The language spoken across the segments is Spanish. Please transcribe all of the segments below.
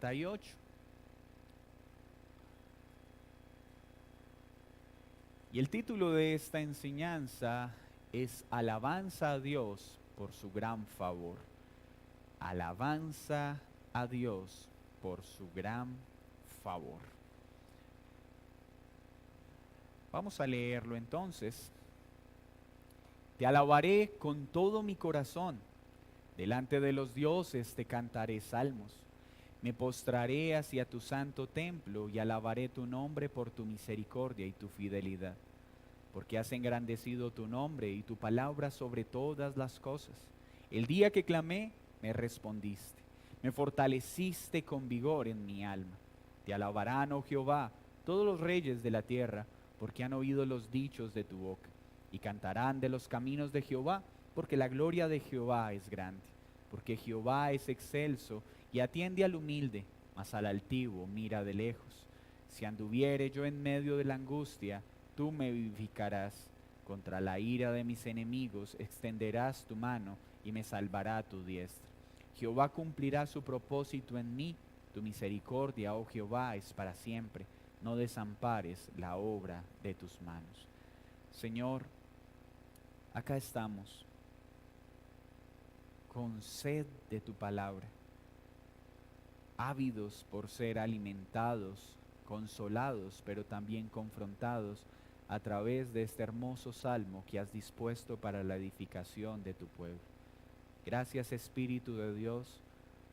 38. Y el título de esta enseñanza es Alabanza a Dios por su gran favor. Alabanza a Dios por su gran favor. Vamos a leerlo entonces. Te alabaré con todo mi corazón. Delante de los dioses te cantaré salmos. Me postraré hacia tu santo templo y alabaré tu nombre por tu misericordia y tu fidelidad. Porque has engrandecido tu nombre y tu palabra sobre todas las cosas. El día que clamé, me respondiste. Me fortaleciste con vigor en mi alma. Te alabarán, oh Jehová, todos los reyes de la tierra, porque han oído los dichos de tu boca. Y cantarán de los caminos de Jehová, porque la gloria de Jehová es grande. Porque Jehová es excelso y atiende al humilde, mas al altivo mira de lejos. Si anduviere yo en medio de la angustia, tú me vivificarás. Contra la ira de mis enemigos extenderás tu mano y me salvará tu diestra. Jehová cumplirá su propósito en mí. Tu misericordia, oh Jehová, es para siempre. No desampares la obra de tus manos. Señor, acá estamos con sed de tu palabra, ávidos por ser alimentados, consolados, pero también confrontados a través de este hermoso salmo que has dispuesto para la edificación de tu pueblo. Gracias, Espíritu de Dios,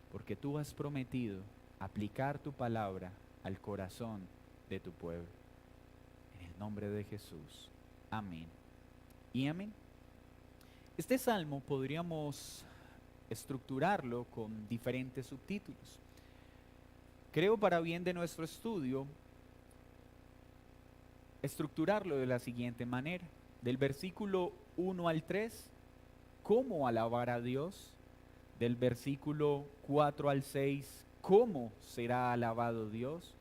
porque tú has prometido aplicar tu palabra al corazón de tu pueblo. En el nombre de Jesús. Amén. Y amén. Este salmo podríamos estructurarlo con diferentes subtítulos. Creo, para bien de nuestro estudio, estructurarlo de la siguiente manera. Del versículo 1 al 3, ¿cómo alabar a Dios? Del versículo 4 al 6, ¿cómo será alabado Dios?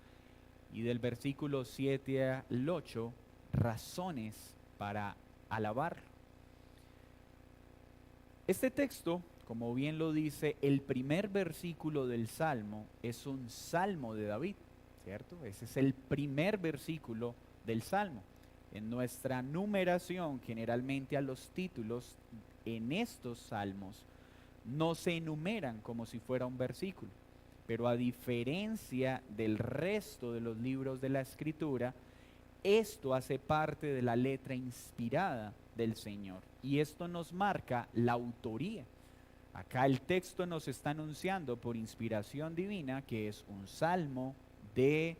Y del versículo 7 al 8, razones para alabar. Este texto, como bien lo dice el primer versículo del Salmo, es un salmo de David, ¿cierto? Ese es el primer versículo del Salmo. En nuestra numeración, generalmente a los títulos en estos salmos no se enumeran como si fuera un versículo, pero a diferencia del resto de los libros de la Escritura, esto hace parte de la letra inspirada del Señor, y esto nos marca la autoría. Acá el texto nos está anunciando por inspiración divina que es un salmo de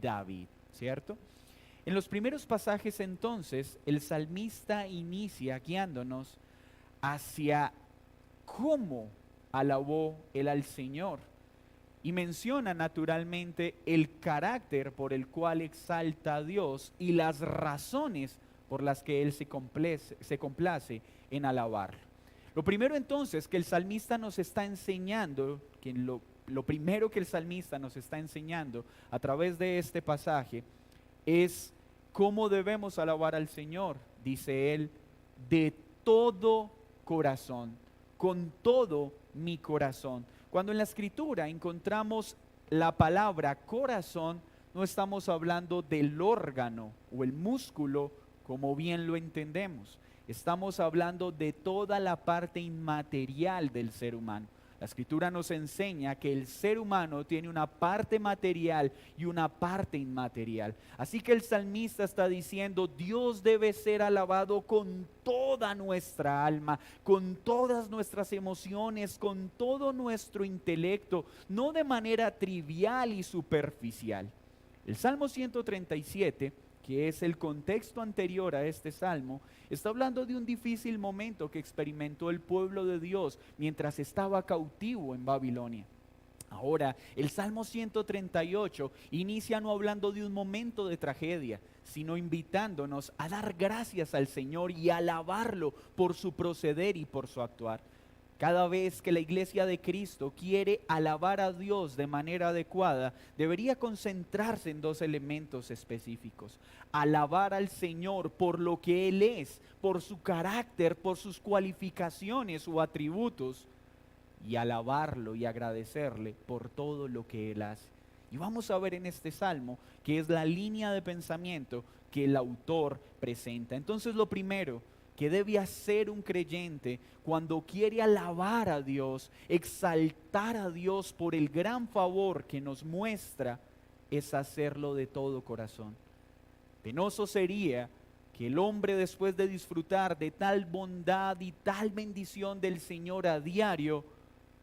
David, ¿cierto? En los primeros pasajes entonces, el salmista inicia guiándonos hacia cómo alabó él al Señor, y menciona naturalmente el carácter por el cual exalta a Dios y las razones por las que él se complace en alabarlo. Lo primero entonces que el salmista nos está enseñando, lo primero que el salmista nos está enseñando a través de este pasaje es cómo debemos alabar al Señor. Dice él, de todo corazón, con todo mi corazón. Cuando en la Escritura encontramos la palabra corazón, no estamos hablando del órgano o el músculo como bien lo entendemos. Estamos hablando de toda la parte inmaterial del ser humano. La Escritura nos enseña que el ser humano tiene una parte material y una parte inmaterial. Así que el salmista está diciendo, Dios debe ser alabado con toda nuestra alma, con todas nuestras emociones, con todo nuestro intelecto, no de manera trivial y superficial. El Salmo 137, que es el contexto anterior a este salmo, está hablando de un difícil momento que experimentó el pueblo de Dios mientras estaba cautivo en Babilonia. Ahora, el Salmo 138 inicia no hablando de un momento de tragedia, sino invitándonos a dar gracias al Señor y alabarlo por su proceder y por su actuar. Cada vez que la iglesia de Cristo quiere alabar a Dios de manera adecuada, debería concentrarse en dos elementos específicos. Alabar al Señor por lo que Él es, por su carácter, por sus cualificaciones o atributos, y alabarlo y agradecerle por todo lo que Él hace. Y vamos a ver en este salmo que es la línea de pensamiento que el autor presenta. Entonces lo primero que debe hacer un creyente cuando quiere alabar a Dios, exaltar a Dios por el gran favor que nos muestra, es hacerlo de todo corazón. Penoso sería que el hombre, después de disfrutar de tal bondad y tal bendición del Señor a diario,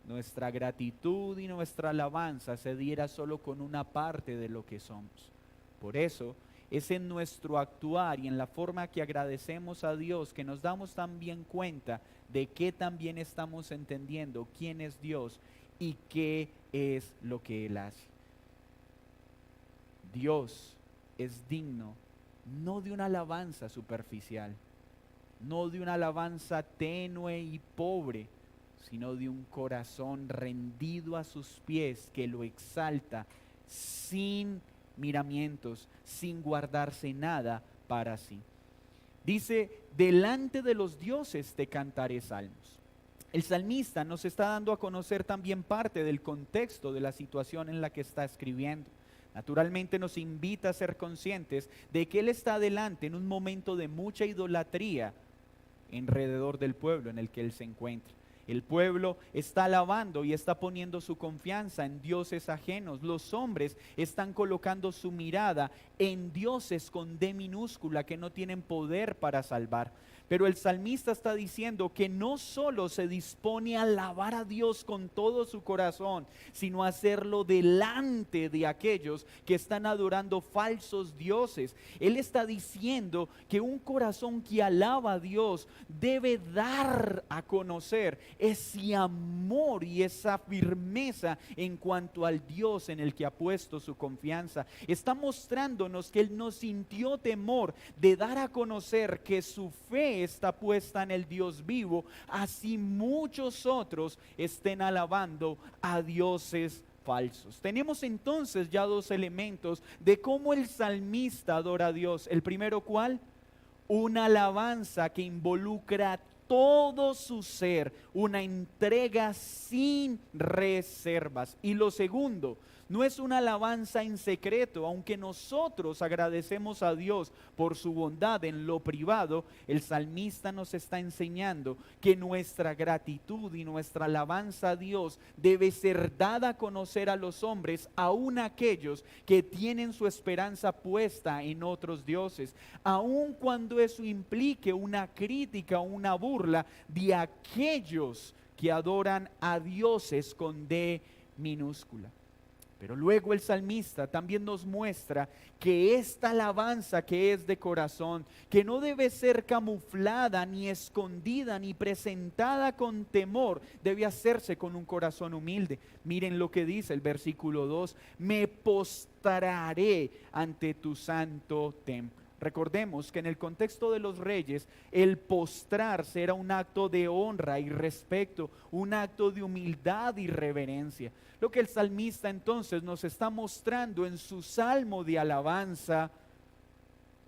nuestra gratitud y nuestra alabanza se diera solo con una parte de lo que somos. Por eso es en nuestro actuar y en la forma que agradecemos a Dios que nos damos también cuenta de que también estamos entendiendo quién es Dios y qué es lo que Él hace. Dios es digno no de una alabanza superficial, no de una alabanza tenue y pobre, sino de un corazón rendido a sus pies que lo exalta sin miramientos, sin guardarse nada para sí. Dice, delante de los dioses te cantaré salmos. El salmista nos está dando a conocer también parte del contexto de la situación en la que está escribiendo. Naturalmente nos invita a ser conscientes de que él está delante en un momento de mucha idolatría alrededor del pueblo en el que él se encuentra. El pueblo está alabando y está poniendo su confianza en dioses ajenos. Los hombres están colocando su mirada en dioses con D minúscula que no tienen poder para salvar. Pero el salmista está diciendo que no solo se dispone a alabar a Dios con todo su corazón, sino a hacerlo delante de aquellos que están adorando falsos dioses. Él está diciendo que un corazón que alaba a Dios debe dar a conocer ese amor y esa firmeza en cuanto al Dios en el que ha puesto su confianza. Está mostrándonos que él no sintió temor de dar a conocer que su fe está puesta en el Dios vivo, así muchos otros estén alabando a dioses falsos. Tenemos entonces ya dos elementos de cómo el salmista adora a Dios. El primero, ¿cuál? Una alabanza que involucra todo su ser, una entrega sin reservas. Y lo segundo, no es una alabanza en secreto, aunque nosotros agradecemos a Dios por su bondad en lo privado. El salmista nos está enseñando que nuestra gratitud y nuestra alabanza a Dios debe ser dada a conocer a los hombres, aun aquellos que tienen su esperanza puesta en otros dioses, aun cuando eso implique una crítica o una burla de aquellos que adoran a dioses con D minúscula. Pero luego el salmista también nos muestra que esta alabanza que es de corazón, que no debe ser camuflada, ni escondida, ni presentada con temor, debe hacerse con un corazón humilde. Miren lo que dice el versículo 2, me postraré ante tu santo templo. Recordemos que en el contexto de los reyes, el postrarse era un acto de honra y respeto, un acto de humildad y reverencia. Lo que el salmista entonces nos está mostrando en su salmo de alabanza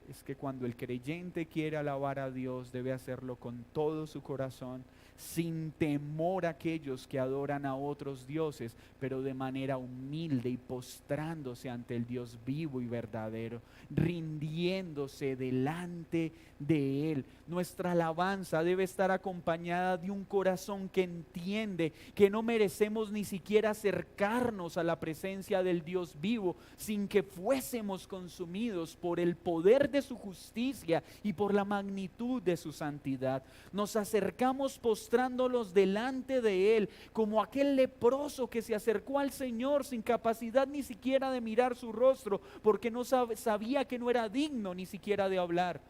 es que cuando el creyente quiere alabar a Dios, debe hacerlo con todo su corazón, sin temor a aquellos que adoran a otros dioses, pero de manera humilde y postrándose ante el Dios vivo y verdadero, rindiéndose delante de Él. Nuestra alabanza debe estar acompañada de un corazón que entiende que no merecemos ni siquiera acercarnos a la presencia del Dios vivo sin que fuésemos consumidos por el poder de su justicia y por la magnitud de su santidad. Nos acercamos postrándolos delante de Él, como aquel leproso que se acercó al Señor sin capacidad ni siquiera de mirar su rostro, porque no sabía que no era digno ni siquiera de hablar.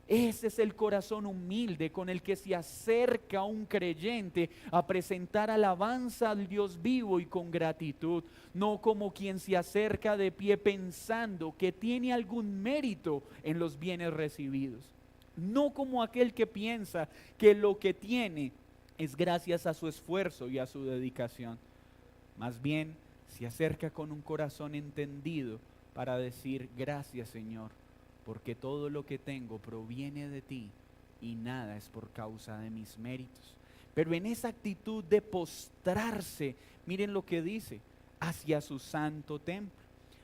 Ese es el corazón humilde con el que se acerca un creyente a presentar alabanza al Dios vivo y con gratitud, no como quien se acerca de pie pensando que tiene algún mérito en los bienes recibidos, no como aquel que piensa que lo que tiene es gracias a su esfuerzo y a su dedicación. Más bien se acerca con un corazón entendido para decir: gracias, Señor, porque todo lo que tengo proviene de ti y nada es por causa de mis méritos. pero en esa actitud de postrarse, miren lo que dice, hacia su santo templo.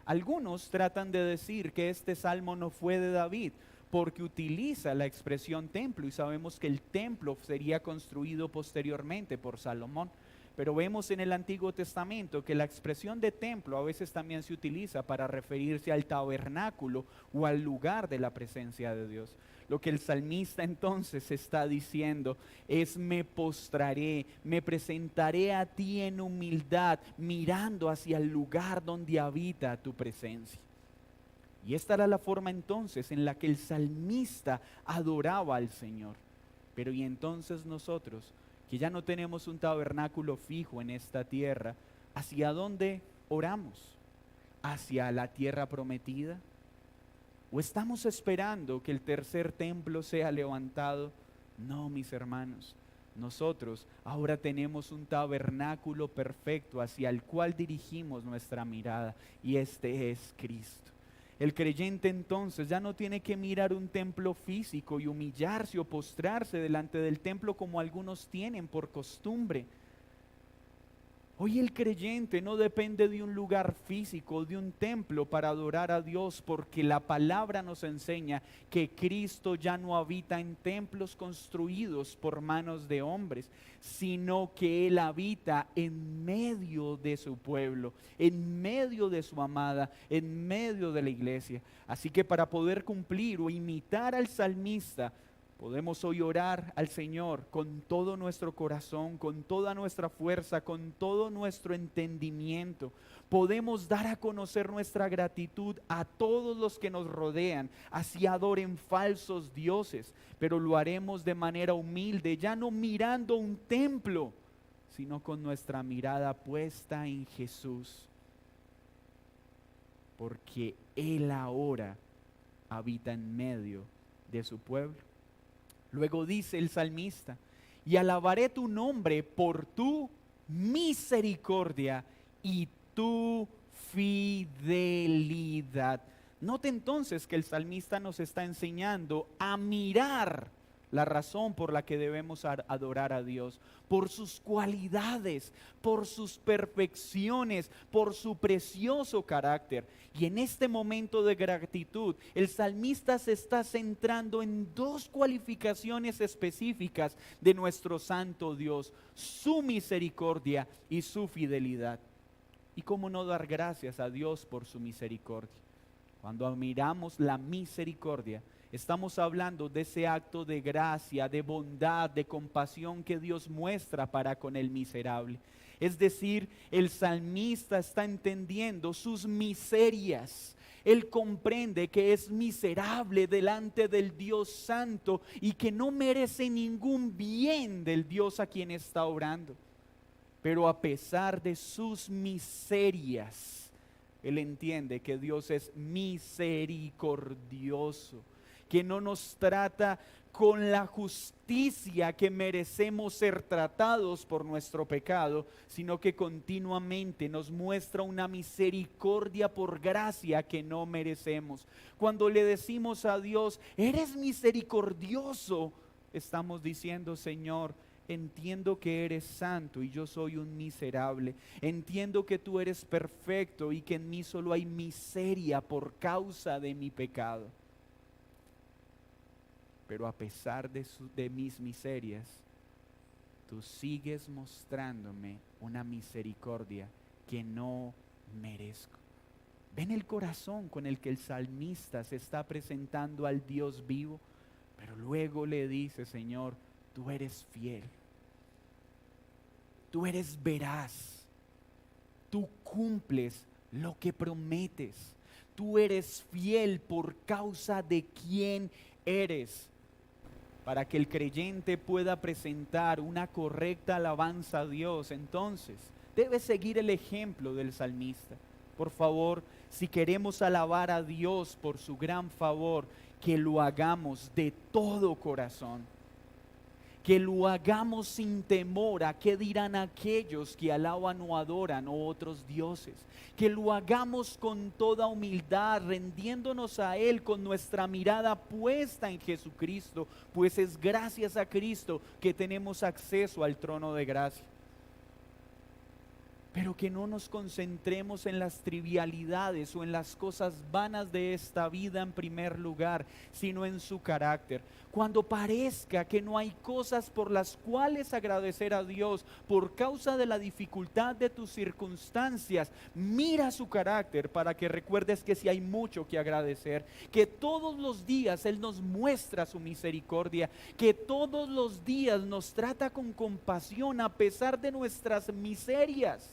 Algunos tratan de decir que este salmo no fue de David, porque utiliza la expresión templo, y sabemos que el templo sería construido posteriormente por Salomón. Pero vemos en el Antiguo Testamento que la expresión de templo a veces también se utiliza para referirse al tabernáculo o al lugar de la presencia de Dios. Lo que el salmista entonces está diciendo es: me postraré, me presentaré a ti en humildad, mirando hacia el lugar donde habita tu presencia. Y esta era la forma entonces en la que el salmista adoraba al Señor. Pero y entonces nosotros, que ya no tenemos un tabernáculo fijo en esta tierra, ¿hacia dónde oramos? ¿Hacia la tierra prometida? ¿O estamos esperando que el tercer templo sea levantado? No, mis hermanos, nosotros ahora tenemos un tabernáculo perfecto hacia el cual dirigimos nuestra mirada, y este es Cristo. El creyente entonces ya no tiene que mirar un templo físico y humillarse o postrarse delante del templo como algunos tienen por costumbre. Hoy el creyente no depende de un lugar físico, de un templo para adorar a Dios, porque la palabra nos enseña que Cristo ya no habita en templos construidos por manos de hombres, sino que Él habita en medio de su pueblo, en medio de su amada, en medio de la iglesia. Así que para poder cumplir o imitar al salmista, podemos hoy orar al Señor con todo nuestro corazón, con toda nuestra fuerza, con todo nuestro entendimiento. Podemos dar a conocer nuestra gratitud a todos los que nos rodean, así adoren falsos dioses, pero lo haremos de manera humilde, ya no mirando un templo, sino con nuestra mirada puesta en Jesús, porque Él ahora habita en medio de su pueblo. Luego dice el salmista: y alabaré tu nombre por tu misericordia y tu fidelidad. Note entonces que el salmista nos está enseñando a mirar la razón por la que debemos adorar a Dios, por sus cualidades, por sus perfecciones, por su precioso carácter. Y en este momento de gratitud, el salmista se está centrando en dos cualificaciones específicas de nuestro santo Dios: su misericordia y su fidelidad. ¿Y cómo no dar gracias a Dios por su misericordia? Cuando miramos la misericordia, estamos hablando de ese acto de gracia, de bondad, de compasión que Dios muestra para con el miserable. Es decir, el salmista está entendiendo sus miserias. Él comprende que es miserable delante del Dios Santo y que no merece ningún bien del Dios a quien está orando. Pero a pesar de sus miserias, él entiende que Dios es misericordioso, que no nos trata con la justicia que merecemos ser tratados por nuestro pecado, sino que continuamente nos muestra una misericordia por gracia que no merecemos. Cuando le decimos a Dios: eres misericordioso, estamos diciendo: Señor, entiendo que eres santo y yo soy un miserable. Entiendo que tú eres perfecto y que en mí solo hay miseria por causa de mi pecado. Pero a pesar de mis miserias, tú sigues mostrándome una misericordia que no merezco. ¿Ven el corazón con el que el salmista se está presentando al Dios vivo? Pero luego le dice: Señor, tú eres fiel, tú eres veraz, tú cumples lo que prometes, tú eres fiel por causa de quién eres. Para que el creyente pueda presentar una correcta alabanza a Dios, entonces debe seguir el ejemplo del salmista. Por favor, si queremos alabar a Dios por su gran favor, que lo hagamos de todo corazón. que lo hagamos sin temor a qué dirán aquellos que alaban o adoran a otros dioses, que lo hagamos con toda humildad, rendiéndonos a Él con nuestra mirada puesta en Jesucristo, pues es gracias a Cristo que tenemos acceso al trono de gracia. Pero que no nos concentremos en las trivialidades o en las cosas vanas de esta vida en primer lugar, sino en su carácter. Cuando parezca que no hay cosas por las cuales agradecer a Dios por causa de la dificultad de tus circunstancias, mira su carácter para que recuerdes que sí hay mucho que agradecer, que todos los días Él nos muestra su misericordia, que todos los días nos trata con compasión a pesar de nuestras miserias.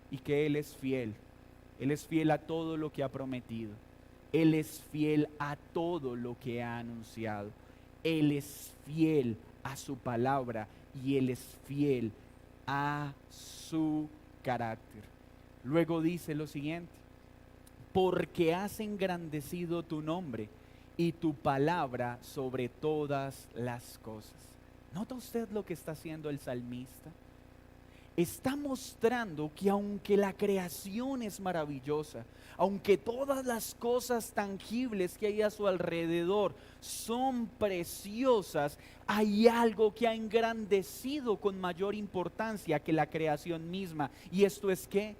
Y que Él es fiel a todo lo que ha prometido, Él es fiel a todo lo que ha anunciado, Él es fiel a su palabra y Él es fiel a su carácter. Luego dice lo siguiente: porque has engrandecido tu nombre y tu palabra sobre todas las cosas. ¿Nota usted lo que está haciendo el salmista? Está mostrando que aunque la creación es maravillosa, aunque todas las cosas tangibles que hay a su alrededor son preciosas, hay algo que ha engrandecido con mayor importancia que la creación misma. ¿Y esto es qué?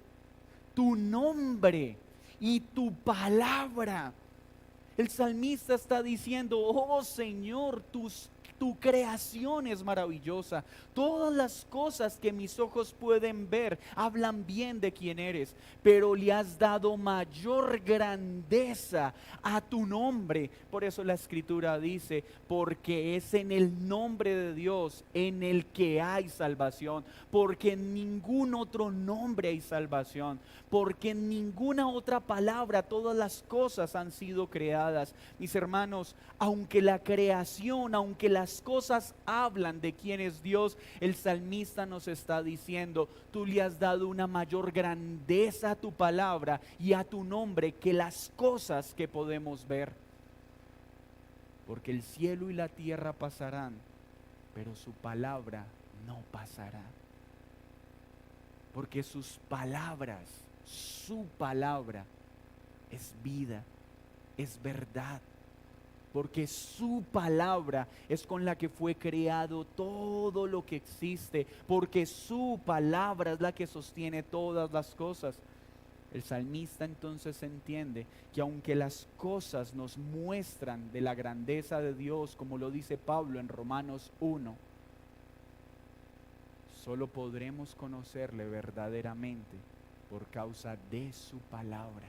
Tu nombre y tu palabra. El salmista está diciendo: oh Señor, tu creación es maravillosa. Todas las cosas que mis ojos pueden ver hablan bien de quién eres, pero le has dado mayor grandeza a tu nombre. Por eso la Escritura dice: porque es en el nombre de Dios en el que hay salvación, porque en ningún otro nombre hay salvación, porque en ninguna otra palabra todas las cosas han sido creadas. Mis hermanos, aunque la creación, aunque las cosas hablan de quién es Dios, el salmista nos está diciendo: tú le has dado una mayor grandeza a tu palabra y a tu nombre que las cosas que podemos ver. Porque el cielo y la tierra pasarán, pero su palabra no pasará. Porque sus palabras, su palabra es vida, es verdad. Porque su palabra es con la que fue creado todo lo que existe, porque su palabra es la que sostiene todas las cosas. El salmista entonces entiende que aunque las cosas nos muestran de la grandeza de Dios, como lo dice Pablo en Romanos 1, solo podremos conocerle verdaderamente por causa de su palabra,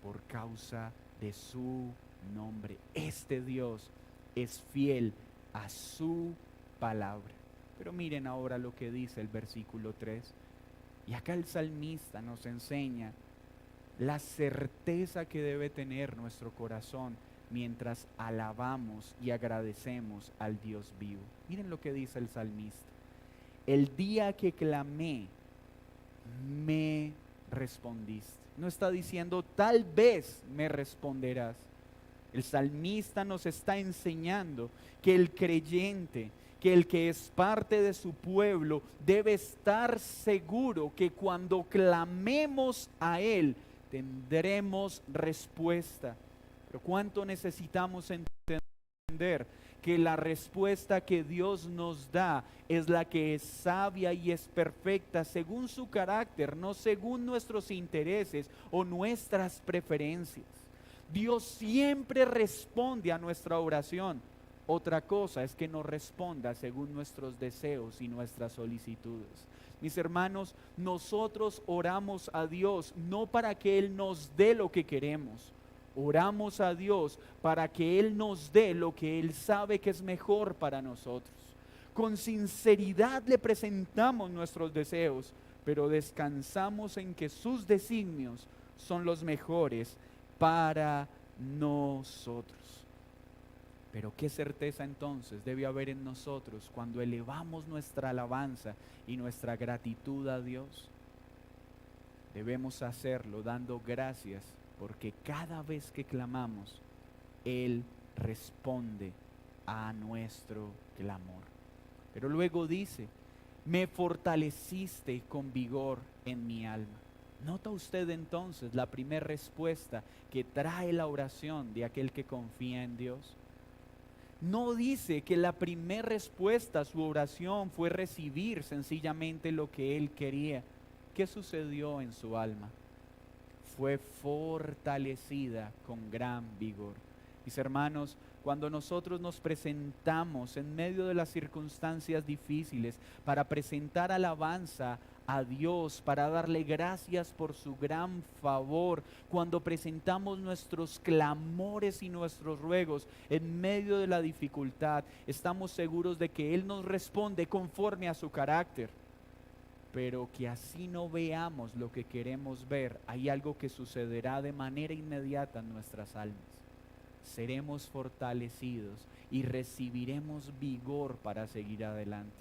por causa de su nombre. Este Dios es fiel a su palabra. Pero miren ahora lo que dice el versículo 3. Y acá el salmista nos enseña la certeza que debe tener nuestro corazón mientras alabamos y agradecemos al Dios vivo. Miren lo que dice el salmista: el día que clamé, me respondiste. No está diciendo tal vez me responderás. El salmista nos está enseñando que el creyente, que el que es parte de su pueblo, debe estar seguro que cuando clamemos a Él, tendremos respuesta. Pero ¿cuánto necesitamos entender que la respuesta que Dios nos da es la que es sabia y es perfecta según su carácter, no según nuestros intereses o nuestras preferencias? Dios siempre responde a nuestra oración. Otra cosa es que no responda según nuestros deseos y nuestras solicitudes. Mis hermanos, nosotros oramos a Dios no para que Él nos dé lo que queremos. Oramos a Dios para que Él nos dé lo que Él sabe que es mejor para nosotros. Con sinceridad le presentamos nuestros deseos, pero descansamos en que sus designios son los mejores para nosotros. Pero qué certeza entonces debe haber en nosotros cuando elevamos nuestra alabanza y nuestra gratitud a Dios. Debemos hacerlo dando gracias, porque cada vez que clamamos, Él responde a nuestro clamor. Pero luego dice, me fortaleciste con vigor en mi alma. ¿Nota usted entonces la primera respuesta que trae la oración de aquel que confía en Dios? No dice que la primera respuesta a su oración fue recibir sencillamente lo que él quería. ¿Qué sucedió en su alma? Fue fortalecida con gran vigor. Mis hermanos, cuando nosotros nos presentamos en medio de las circunstancias difíciles para presentar alabanza a Dios, para darle gracias por su gran favor, cuando presentamos nuestros clamores y nuestros ruegos en medio de la dificultad, estamos seguros de que Él nos responde conforme a su carácter. Pero que así no veamos lo que queremos ver, hay algo que sucederá de manera inmediata en nuestras almas. Seremos fortalecidos y recibiremos vigor para seguir adelante.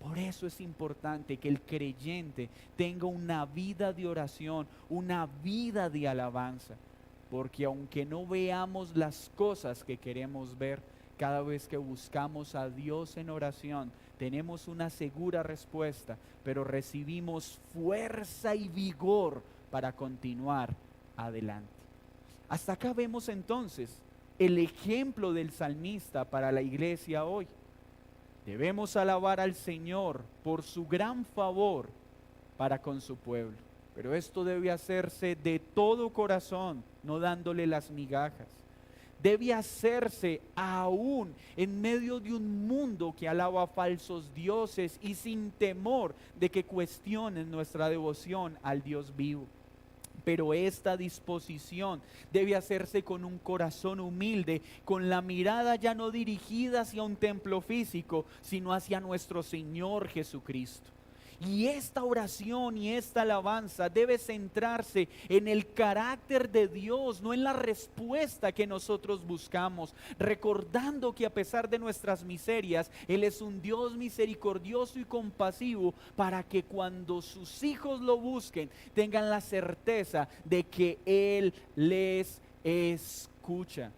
Por eso es importante que el creyente tenga una vida de oración, una vida de alabanza, porque aunque no veamos las cosas que queremos ver, cada vez que buscamos a Dios en oración, tenemos una segura respuesta, pero recibimos fuerza y vigor para continuar adelante. Hasta acá vemos entonces el ejemplo del salmista para la iglesia hoy. Debemos alabar al Señor por su gran favor para con su pueblo, pero esto debe hacerse de todo corazón, no dándole las migajas. Debe hacerse aún en medio de un mundo que alaba a falsos dioses y sin temor de que cuestionen nuestra devoción al Dios vivo. Pero esta disposición debe hacerse con un corazón humilde, con la mirada ya no dirigida hacia un templo físico, sino hacia nuestro Señor Jesucristo. Y esta oración y esta alabanza debe centrarse en el carácter de Dios, no en la respuesta que nosotros buscamos, recordando que a pesar de nuestras miserias, Él es un Dios misericordioso y compasivo, para que cuando sus hijos lo busquen, tengan la certeza de que Él les escucha.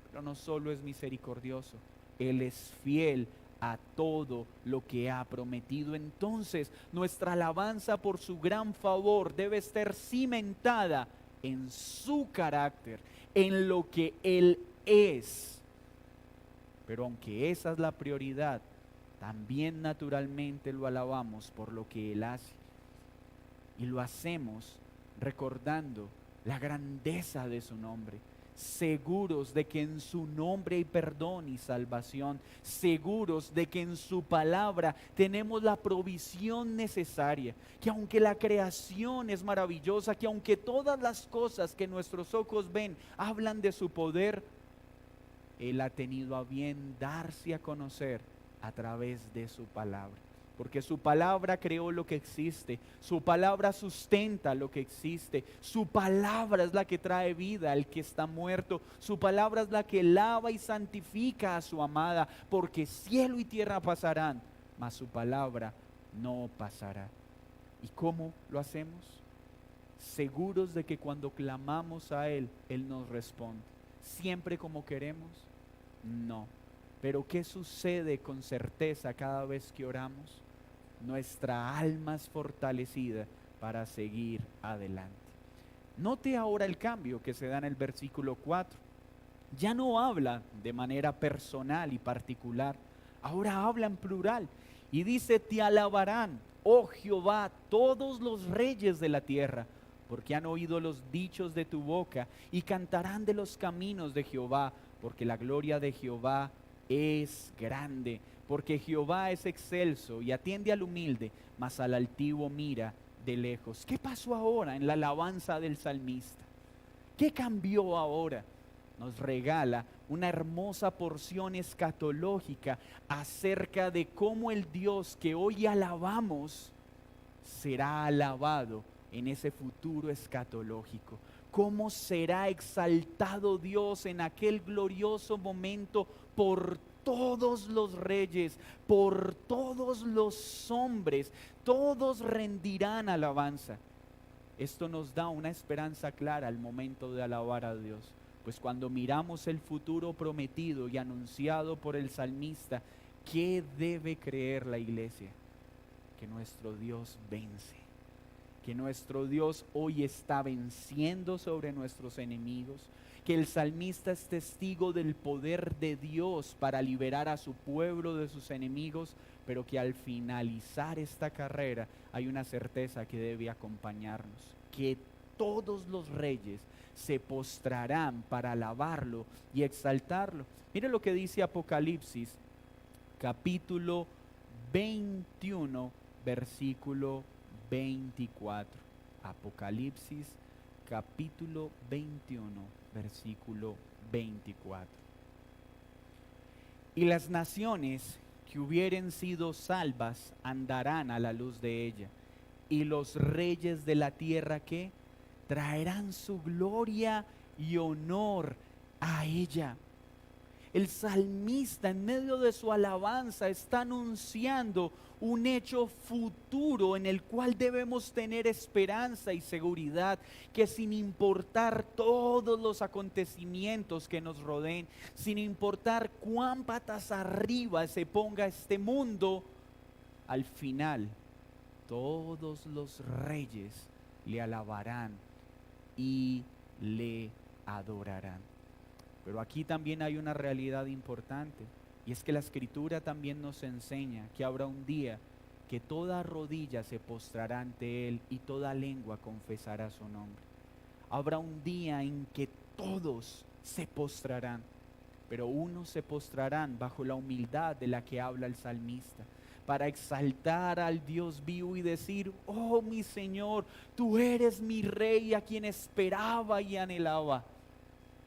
Pero no solo es misericordioso, Él es fiel a todo lo que ha prometido. Entonces, nuestra alabanza por su gran favor debe estar cimentada en su carácter, en lo que Él es. Pero aunque esa es la prioridad, también naturalmente lo alabamos por lo que Él hace. Y lo hacemos recordando la grandeza de su nombre, seguros de que en su nombre hay perdón y salvación, seguros de que en su palabra tenemos la provisión necesaria, que aunque la creación es maravillosa, que aunque todas las cosas que nuestros ojos ven hablan de su poder, Él ha tenido a bien darse a conocer a través de su palabra. Porque su palabra creó lo que existe, su palabra sustenta lo que existe, su palabra es la que trae vida al que está muerto, su palabra es la que lava y santifica a su amada, porque cielo y tierra pasarán, mas su palabra no pasará. ¿Y cómo lo hacemos? Seguros de que cuando clamamos a Él, Él nos responde. ¿Siempre como queremos? No. Pero ¿qué sucede con certeza cada vez que oramos? Nuestra alma es fortalecida para seguir adelante. Note ahora el cambio que se da en el versículo 4. Ya no habla de manera personal y particular, ahora habla en plural y dice: te alabarán, oh Jehová, todos los reyes de la tierra, porque han oído los dichos de tu boca, y cantarán de los caminos de Jehová, porque la gloria de Jehová es grande. Porque Jehová es excelso y atiende al humilde, mas al altivo mira de lejos. ¿Qué pasó ahora en la alabanza del salmista? ¿Qué cambió ahora? Nos regala una hermosa porción escatológica acerca de cómo el Dios que hoy alabamos será alabado en ese futuro escatológico. Cómo será exaltado Dios en aquel glorioso momento por todos los reyes, por todos los hombres, todos rendirán alabanza. Esto nos da una esperanza clara al momento de alabar a Dios, Pues cuando miramos el futuro prometido y anunciado por el salmista, ¿qué debe creer la iglesia? Que nuestro Dios vence, que nuestro Dios hoy está venciendo sobre nuestros enemigos, que el salmista es testigo del poder de Dios para liberar a su pueblo de sus enemigos, pero que al finalizar esta carrera hay una certeza que debe acompañarnos, que todos los reyes se postrarán para alabarlo y exaltarlo. Mire lo que dice Apocalipsis, capítulo 21, versículo 24. Apocalipsis, capítulo 21, versículo 24. Y las naciones que hubieren sido salvas andarán a la luz de ella, y los reyes de la tierra que traerán su gloria y honor a ella. El salmista en medio de su alabanza está anunciando un hecho futuro en el cual debemos tener esperanza y seguridad, que sin importar todos los acontecimientos que nos rodeen, sin importar cuán patas arriba se ponga este mundo, al final todos los reyes le alabarán y le adorarán. Pero aquí también hay una realidad importante, y es que la Escritura también nos enseña que habrá un día que toda rodilla se postrará ante Él y toda lengua confesará su nombre. Habrá un día en que todos se postrarán, pero unos se postrarán bajo la humildad de la que habla el salmista, para exaltar al Dios vivo y decir: oh mi Señor, tú eres mi Rey a quien esperaba y anhelaba.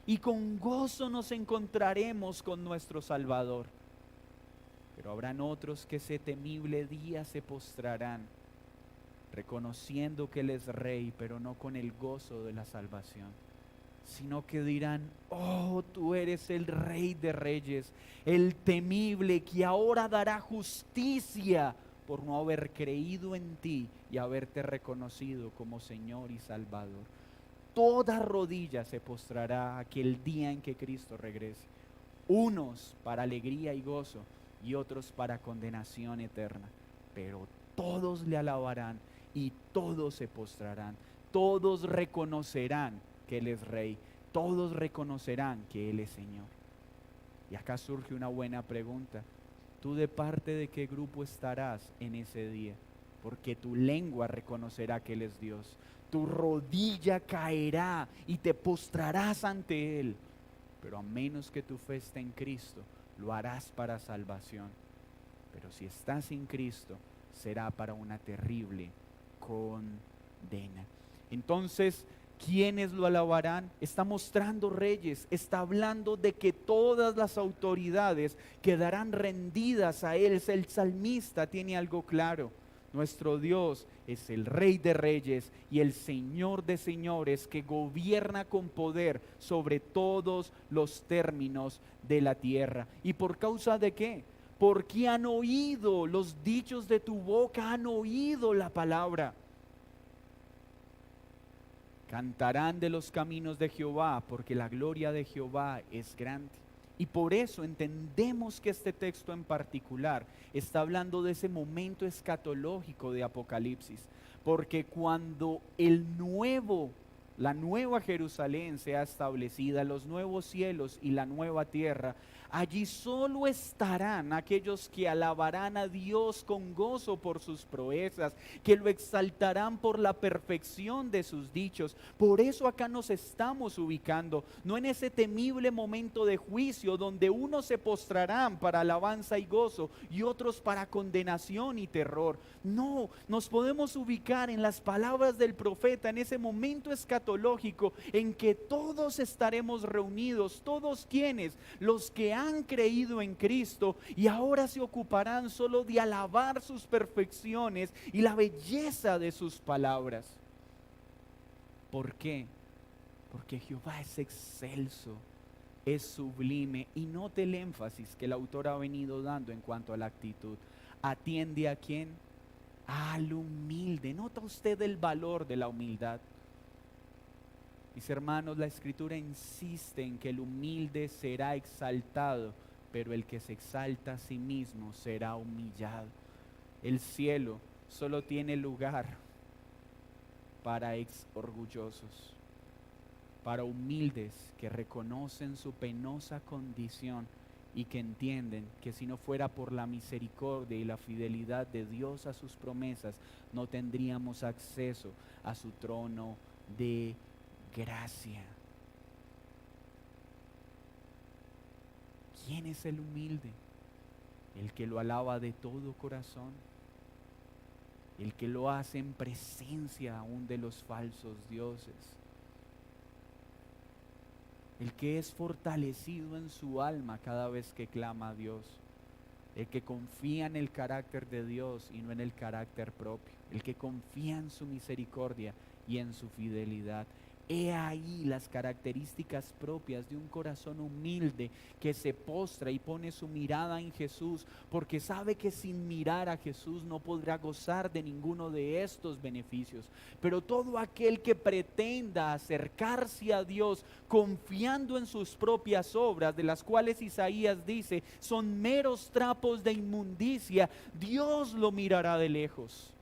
Y con gozo nos encontraremos con nuestro Salvador. Pero habrán otros que ese temible día se postrarán, reconociendo que Él es Rey, pero no con el gozo de la salvación, sino que dirán: oh, tú eres el Rey de Reyes, el temible, que ahora dará justicia por no haber creído en ti y haberte reconocido como Señor y Salvador. Toda rodilla se postrará aquel día en que Cristo regrese, unos para alegría y gozo y otros para condenación eterna, pero todos le alabarán y todos se postrarán, todos reconocerán que Él es Rey, todos reconocerán que Él es Señor. Y acá surge una buena pregunta: ¿tú de parte de qué grupo estarás en ese día? Porque tu lengua reconocerá que Él es Dios, tu rodilla caerá y te postrarás ante Él, pero a menos que tu fe esté en Cristo, lo harás para salvación. Pero si estás sin Cristo, será para una terrible condena. Entonces, ¿quiénes lo alabarán? Está mostrando reyes, está hablando de que todas las autoridades quedarán rendidas a Él. El salmista tiene algo claro: nuestro Dios es el Rey de Reyes y el Señor de Señores, que gobierna con poder sobre todos los términos de la tierra. ¿Y por causa de qué? Porque han oído los dichos de tu boca, han oído la palabra. Cantarán de los caminos de Jehová, porque la gloria de Jehová es grande. Y por eso entendemos que este texto en particular está hablando de ese momento escatológico de Apocalipsis, porque cuando la nueva Jerusalén sea establecida, los nuevos cielos y la nueva tierra, allí solo estarán aquellos que alabarán a Dios con gozo por sus proezas, que lo exaltarán por la perfección de sus dichos. Por eso acá nos estamos ubicando, no en ese temible momento de juicio donde unos se postrarán para alabanza y gozo y otros para condenación y terror. No, nos podemos ubicar en las palabras del profeta, en ese momento escatológico en que todos estaremos reunidos. ¿Todos quiénes? Los que han creído en Cristo y ahora se ocuparán solo de alabar sus perfecciones y la belleza de sus palabras. ¿Por qué? Porque Jehová es excelso, es sublime, y note el énfasis que el autor ha venido dando en cuanto a la actitud. ¿Atiende a quién? Al humilde. ¿Nota usted el valor de la humildad? Mis hermanos, la Escritura insiste en que el humilde será exaltado, pero el que se exalta a sí mismo será humillado. El cielo solo tiene lugar para orgullosos, para humildes que reconocen su penosa condición y que entienden que si no fuera por la misericordia y la fidelidad de Dios a sus promesas, no tendríamos acceso a su trono de gracia. ¿Quién es el humilde? El que lo alaba de todo corazón, el que lo hace en presencia aún de los falsos dioses, el que es fortalecido en su alma cada vez que clama a Dios, el que confía en el carácter de Dios y no en el carácter propio, el que confía en su misericordia y en su fidelidad. He ahí las características propias de un corazón humilde que se postra y pone su mirada en Jesús, porque sabe que sin mirar a Jesús no podrá gozar de ninguno de estos beneficios. Pero todo aquel que pretenda acercarse a Dios confiando en sus propias obras, de las cuales Isaías dice son meros trapos de inmundicia, Dios lo mirará de lejos.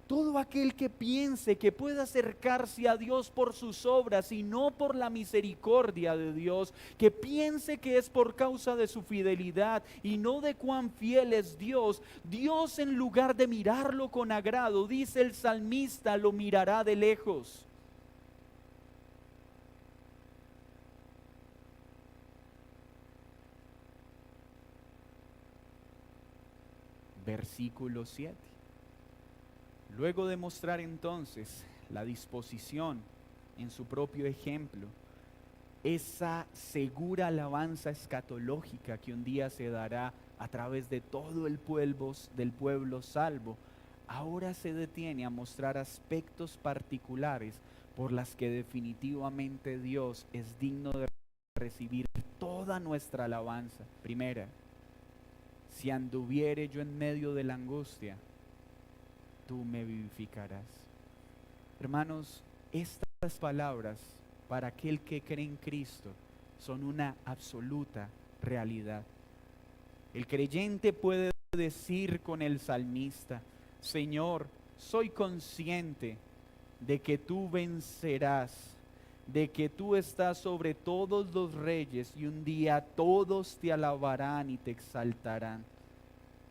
Todo aquel que piense que puede acercarse a Dios por sus obras y no por la misericordia de Dios, que piense que es por causa de su fidelidad y no de cuán fiel es Dios, Dios en lugar de mirarlo con agrado, dice el salmista, lo mirará de lejos. Versículo 7. Luego de mostrar entonces la disposición en su propio ejemplo, esa segura alabanza escatológica que un día se dará a través de todo el pueblo salvo, ahora se detiene a mostrar aspectos particulares por las que definitivamente Dios es digno de recibir toda nuestra alabanza. Primera, si anduviere yo en medio de la angustia, tú me vivificarás. Hermanos, estas palabras para aquel que cree en Cristo son una absoluta realidad. El creyente puede decir con el salmista: Señor, soy consciente de que tú vencerás, de que tú estás sobre todos los reyes y un día todos te alabarán y te exaltarán.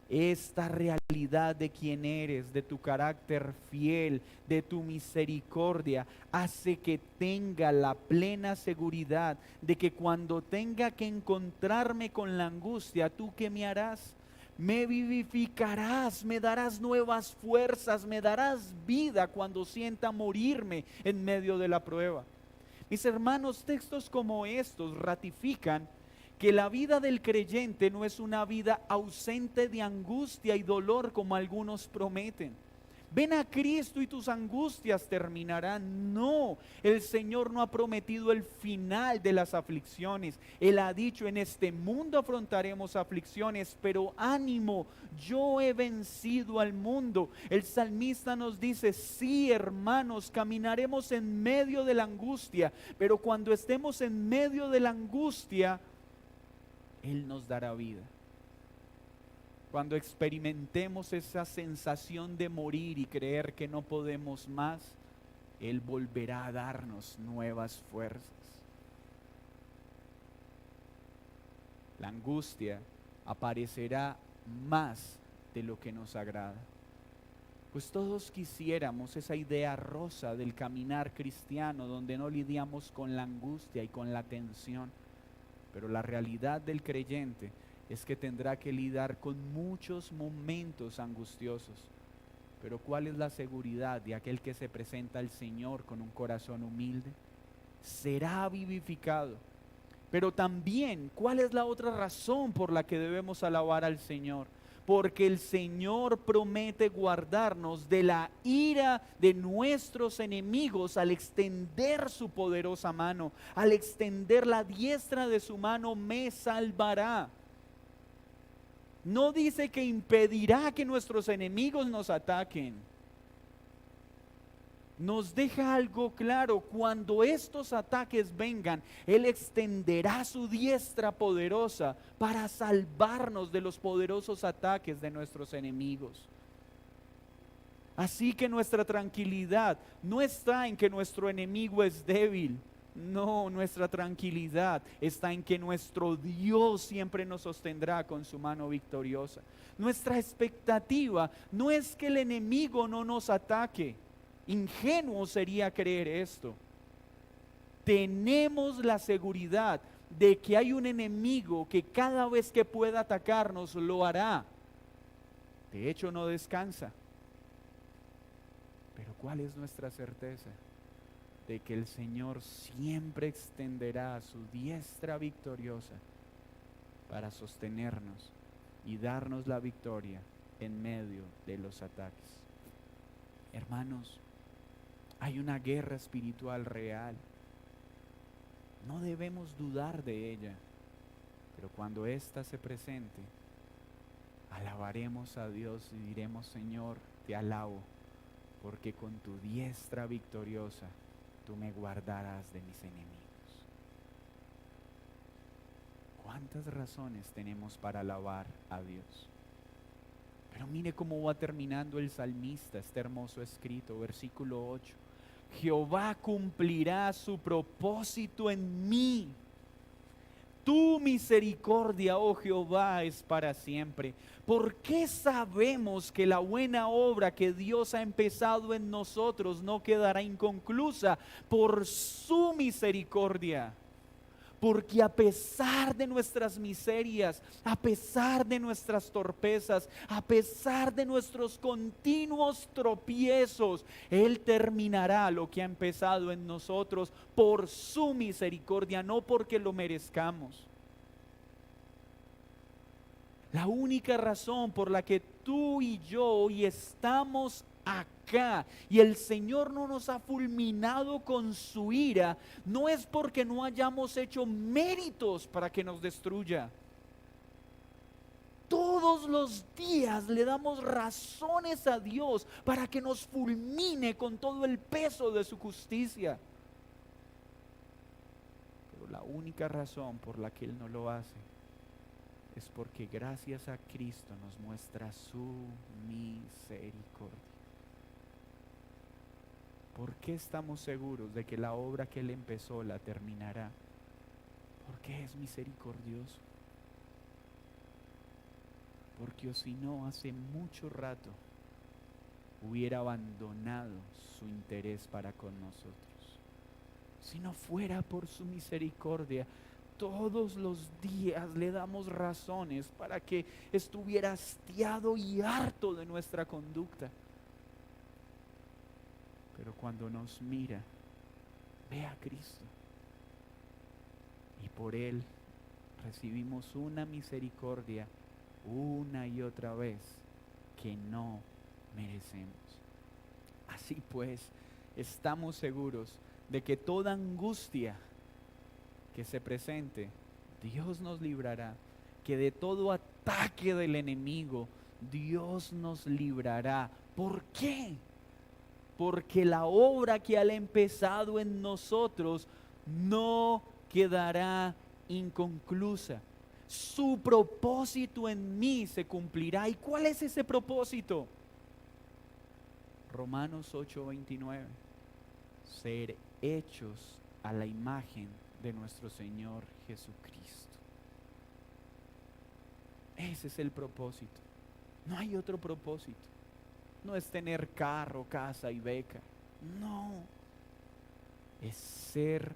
Esta realidad de quién eres, de tu carácter fiel, de tu misericordia, hace que tenga la plena seguridad de que cuando tenga que encontrarme con la angustia, ¿tú qué me harás? Me vivificarás, me darás nuevas fuerzas, me darás vida cuando sienta morirme en medio de la prueba. Mis hermanos, textos como estos ratifican que la vida del creyente no es una vida ausente de angustia y dolor como algunos prometen. Ven a Cristo y tus angustias terminarán. No, el Señor no ha prometido el final de las aflicciones. Él ha dicho: en este mundo afrontaremos aflicciones, pero ánimo, yo he vencido al mundo. El salmista nos dice: sí, hermanos, caminaremos en medio de la angustia, pero cuando estemos en medio de la angustia, Él nos dará vida. Cuando experimentemos esa sensación de morir y creer que no podemos más, Él volverá a darnos nuevas fuerzas. La angustia aparecerá más de lo que nos agrada. Pues todos quisiéramos esa idea rosa del caminar cristiano, donde no lidiamos con la angustia y con la tensión. Pero la realidad del creyente es que tendrá que lidiar con muchos momentos angustiosos. Pero ¿cuál es la seguridad de aquel que se presenta al Señor con un corazón humilde? Será vivificado. Pero también, ¿cuál es la otra razón por la que debemos alabar al Señor? Porque el Señor promete guardarnos de la ira de nuestros enemigos al extender su poderosa mano, al extender la diestra de su mano me salvará. No dice que impedirá que nuestros enemigos nos ataquen. nos deja algo claro: cuando estos ataques vengan, Él extenderá su diestra poderosa para salvarnos de los poderosos ataques de nuestros enemigos. Así que nuestra tranquilidad no está en que nuestro enemigo es débil. No, nuestra tranquilidad está en que nuestro Dios siempre nos sostendrá con su mano victoriosa. Nuestra expectativa no es que el enemigo no nos ataque. Ingenuo sería creer esto. Tenemos la seguridad de que hay un enemigo que cada vez que pueda atacarnos lo hará. De hecho, no descansa. Pero ¿cuál es nuestra certeza? De que el Señor siempre extenderá su diestra victoriosa para sostenernos y darnos la victoria en medio de los ataques. Hermanos, hay una guerra espiritual real. No debemos dudar de ella, pero cuando ésta se presente, alabaremos a Dios y diremos: Señor, te alabo, porque con tu diestra victoriosa tú me guardarás de mis enemigos. ¿Cuántas razones tenemos para alabar a Dios? Pero mire cómo va terminando el salmista este hermoso escrito, versículo 8. Jehová cumplirá su propósito en mí. Tu misericordia, oh Jehová, es para siempre. ¿Por qué sabemos que la buena obra que Dios ha empezado en nosotros no quedará inconclusa? Por su misericordia. Porque a pesar de nuestras miserias, a pesar de nuestras torpezas, a pesar de nuestros continuos tropiezos, Él terminará lo que ha empezado en nosotros por su misericordia, no porque lo merezcamos. La única razón por la que tú y yo hoy estamos acá y el Señor no nos ha fulminado con su ira, no es porque no hayamos hecho méritos para que nos destruya. Todos los días le damos razones a Dios para que nos fulmine con todo el peso de su justicia. Pero la única razón por la que Él no lo hace es porque gracias a Cristo nos muestra su misericordia. ¿Por qué estamos seguros de que la obra que Él empezó la terminará? Porque es misericordioso. Porque si no, hace mucho rato hubiera abandonado su interés para con nosotros. Si no fuera por su misericordia, todos los días le damos razones para que estuviera hastiado y harto de nuestra conducta. Pero cuando nos mira, ve a Cristo. Y por Él recibimos una misericordia una y otra vez que no merecemos. Así pues, estamos seguros de que toda angustia que se presente, Dios nos librará, que de todo ataque del enemigo, Dios nos librará. ¿Por qué? Porque la obra que Él ha empezado en nosotros no quedará inconclusa. Su propósito en mí se cumplirá. ¿Y cuál es ese propósito? Romanos 8:29. Ser hechos a la imagen de nuestro Señor Jesucristo. Ese es el propósito. No hay otro propósito. No es tener carro, casa y beca. No. Es ser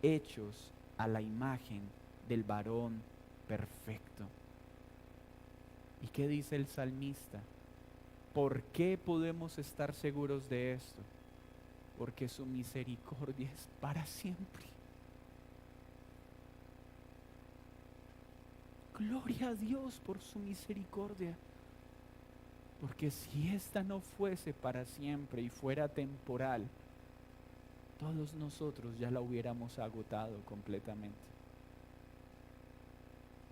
hechos a la imagen del varón perfecto. ¿Y qué dice el salmista? ¿Por qué podemos estar seguros de esto? Porque su misericordia es para siempre. Gloria a Dios por su misericordia. Porque si esta no fuese para siempre y fuera temporal, todos nosotros ya la hubiéramos agotado completamente.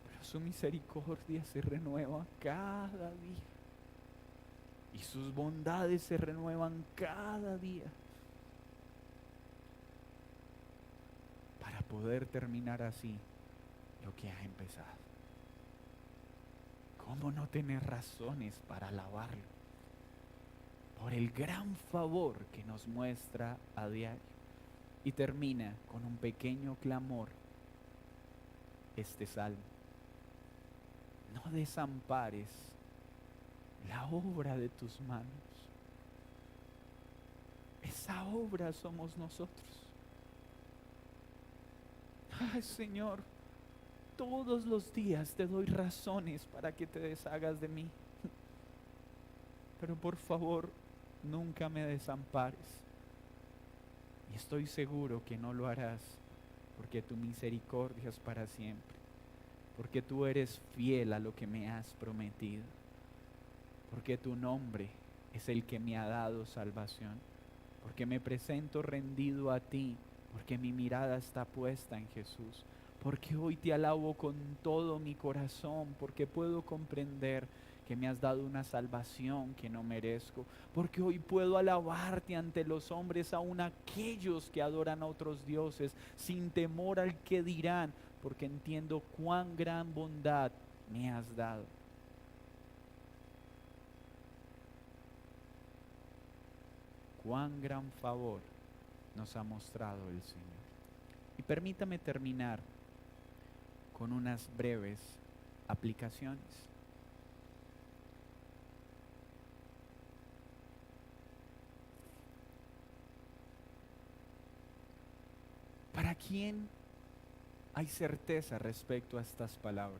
Pero su misericordia se renueva cada día. Y sus bondades se renuevan cada día. poder terminar así lo que ha empezado. ¿Cómo no tener razones para alabarlo? Por el gran favor que nos muestra a diario. Y termina con un pequeño clamor este salmo. No desampares la obra de tus manos. Esa obra somos nosotros. Ay, Señor, todos los días te doy razones para que te deshagas de mí. Pero por favor, nunca me desampares. Y estoy seguro que no lo harás, porque tu misericordia es para siempre. Porque tú eres fiel a lo que me has prometido. Porque tu nombre es el que me ha dado salvación. Porque me presento rendido a ti. Porque mi mirada está puesta en Jesús. Porque hoy te alabo con todo mi corazón. Porque puedo comprender que me has dado una salvación que no merezco. Porque hoy puedo alabarte ante los hombres, aun aquellos que adoran a otros dioses, sin temor al que dirán, porque entiendo cuán gran bondad me has dado. Cuán gran favor nos ha mostrado el Señor. Y permítame terminar con unas breves aplicaciones. ¿Para quién hay certeza respecto a estas palabras?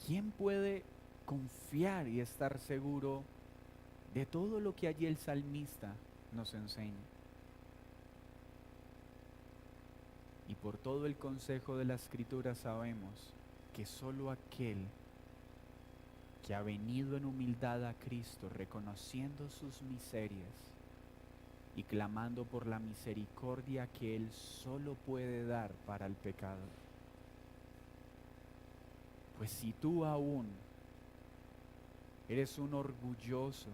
¿Quién puede confiar y estar seguro de todo lo que allí el salmista nos enseña? Y por todo el consejo de la Escritura sabemos que solo aquel que ha venido en humildad a Cristo, reconociendo sus miserias y clamando por la misericordia que Él solo puede dar para el pecado. Pues si tú aún eres un orgulloso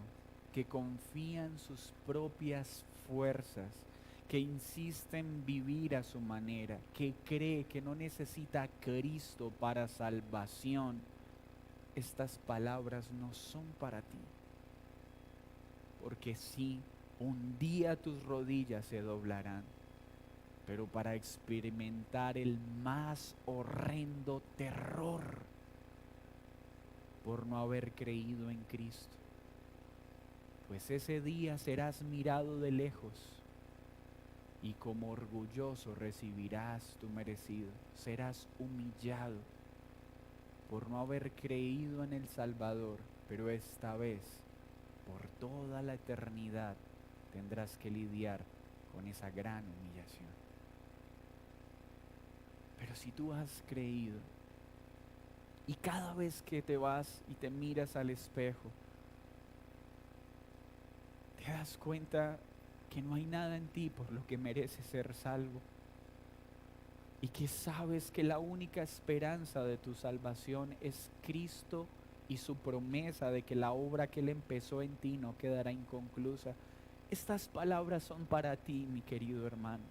que confía en sus propias fuerzas, que insiste en vivir a su manera, que cree que no necesita a Cristo para salvación, estas palabras no son para ti. Porque sí, un día tus rodillas se doblarán, pero para experimentar el más horrendo terror por no haber creído en Cristo. Pues ese día serás mirado de lejos y como orgulloso recibirás tu merecido. Serás humillado por no haber creído en el Salvador, pero esta vez, por toda la eternidad, tendrás que lidiar con esa gran humillación. Pero si tú has creído y cada vez que te vas y te miras al espejo, te das cuenta que no hay nada en ti por lo que mereces ser salvo, y que sabes que la única esperanza de tu salvación es Cristo y su promesa de que la obra que Él empezó en ti no quedará inconclusa. Estas palabras son para ti, mi querido hermano.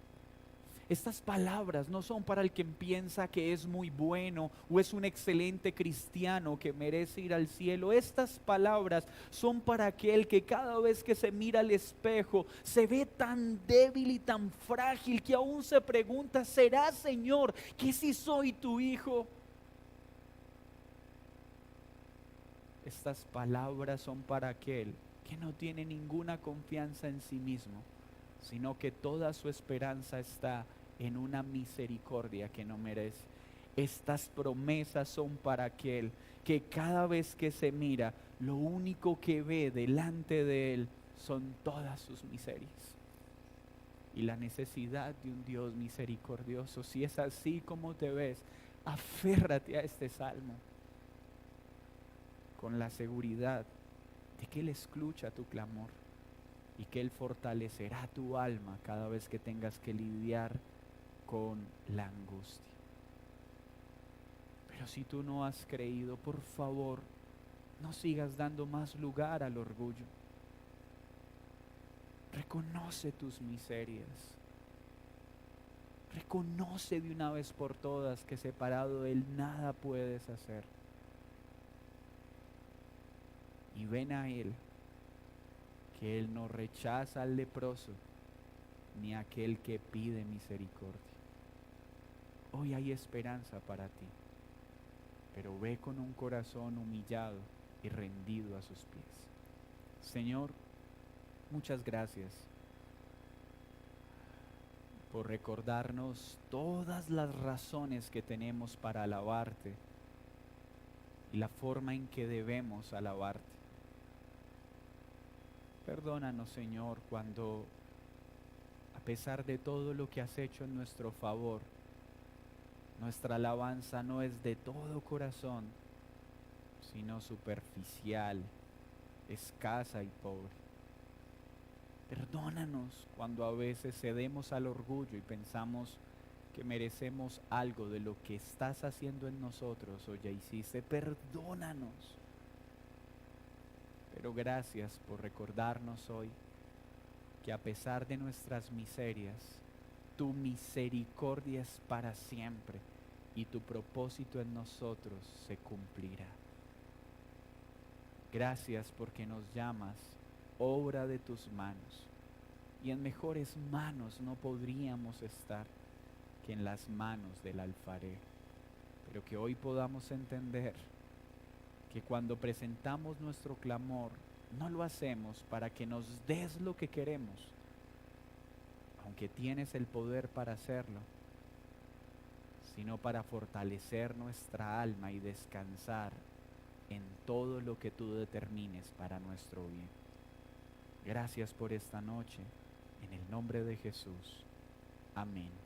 Estas palabras no son para el que piensa que es muy bueno o es un excelente cristiano que merece ir al cielo. Estas palabras son para aquel que cada vez que se mira al espejo se ve tan débil y tan frágil que aún se pregunta: ¿será, Señor, que si soy tu hijo? Estas palabras son para aquel que no tiene ninguna confianza en sí mismo, sino que toda su esperanza está en una misericordia que no merece. Estas promesas son para aquel que cada vez que se mira, lo único que ve delante de él son todas sus miserias y la necesidad de un Dios misericordioso. Si es así como te ves, aférrate a este salmo con la seguridad de que Él escucha tu clamor y que Él fortalecerá tu alma cada vez que tengas que lidiar con la angustia. Pero si tú no has creído, por favor, no sigas dando más lugar al orgullo. Reconoce tus miserias. Reconoce de una vez por todas que separado de Él nada puedes hacer. Y ven a Él, que Él no rechaza al leproso, ni a aquel que pide misericordia. Hoy hay esperanza para ti, pero ve con un corazón humillado y rendido a sus pies. Señor, muchas gracias por recordarnos todas las razones que tenemos para alabarte y la forma en que debemos alabarte. Perdónanos, Señor, cuando, a pesar de todo lo que has hecho en nuestro favor, nuestra alabanza no es de todo corazón, sino superficial, escasa y pobre. Perdónanos cuando a veces cedemos al orgullo y pensamos que merecemos algo de lo que estás haciendo en nosotros o ya hiciste. Perdónanos. Pero gracias por recordarnos hoy que a pesar de nuestras miserias, tu misericordia es para siempre y tu propósito en nosotros se cumplirá. Gracias porque nos llamas obra de tus manos, y en mejores manos no podríamos estar que en las manos del alfarero. Pero que hoy podamos entender que cuando presentamos nuestro clamor, no lo hacemos para que nos des lo que queremos, aunque tienes el poder para hacerlo, sino para fortalecer nuestra alma y descansar en todo lo que tú determines para nuestro bien. Gracias por esta noche, en el nombre de Jesús. Amén.